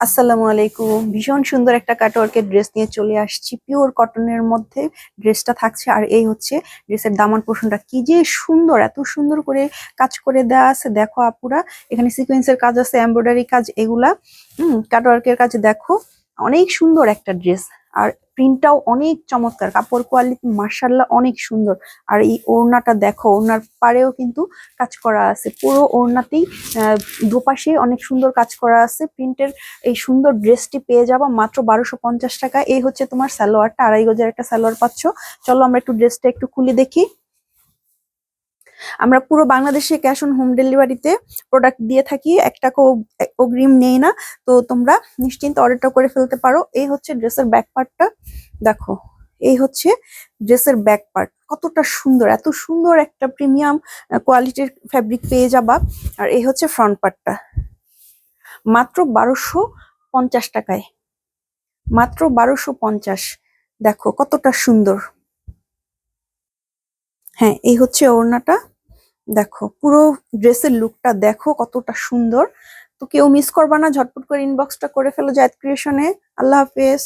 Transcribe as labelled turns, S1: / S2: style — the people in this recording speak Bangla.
S1: আসসালামু আলাইকুম। ভীষণ সুন্দর একটা কাটওয়ার্কের ড্রেস নিয়ে চলে আসছি, পিওর কটনের মধ্যে ড্রেসটা থাকছে। আর এই হচ্ছে ড্রেসের দামান পোর্শনটা, কি যে সুন্দর, এত সুন্দর করে কাজ করে দেওয়া আছে। দেখো আপুরা, এখানে সিকোয়েন্সের কাজ আছে, এমব্রয়ডারি কাজ, এগুলা কাটওয়ার্কের কাজ। দেখো অনেক সুন্দর একটা ড্রেস, আর প্রিন্টটাও অনেক চমৎকার, কাপড় কোয়ালিটি মাশাআল্লাহ অনেক সুন্দর। আর এই ওড়নাটা দেখো, ওড়নার পাড়েও কিন্তু কাজ করা আছে, পুরো ওড়নাতেই দুপাশে অনেক সুন্দর কাজ করা আছে প্রিন্টের। এই সুন্দর ড্রেসটি পেয়ে যাবা মাত্র 1250 টাকা। এই হচ্ছে তোমার সালোয়ারটা, আড়াই গজের একটা সালোয়ার পাচ্ছ। চলো আমরা একটু ড্রেসটা একটু খুলে দেখি। আমরা পুরো বাংলাদেশে ক্যাশ অন হোম ডেলিভারিতে প্রোডাক্ট দিয়ে থাকি, এক টাকাও অগ্রিম নেই না। তো তোমরা নিশ্চিন্তে অর্ডারটা করে ফেলতে পারো। এই হচ্ছে ড্রেসের ব্যাক পার্টটা, দেখো। এই হচ্ছে ড্রেসের ব্যাক পার্ট, কতটা সুন্দর, এত সুন্দর একটা প্রিমিয়াম কোয়ালিটির ফ্যাব্রিক পেয়ে যাবা। আর এই হচ্ছে ফ্রন্ট পার্টটা, মাত্র 1250 টাকায়, মাত্র 1250। দেখো কতটা সুন্দর। হ্যাঁ, এই হচ্ছে ওড়নাটা, দেখো পুরো ড্রেসের লুকটা দেখো কতটা সুন্দর। তো কেউ মিস করবা না, ঝটপট করে ইনবক্সটা করে ফেলো জায়েদ ক্রিয়েশনে। আল্লাহ হাফেজ।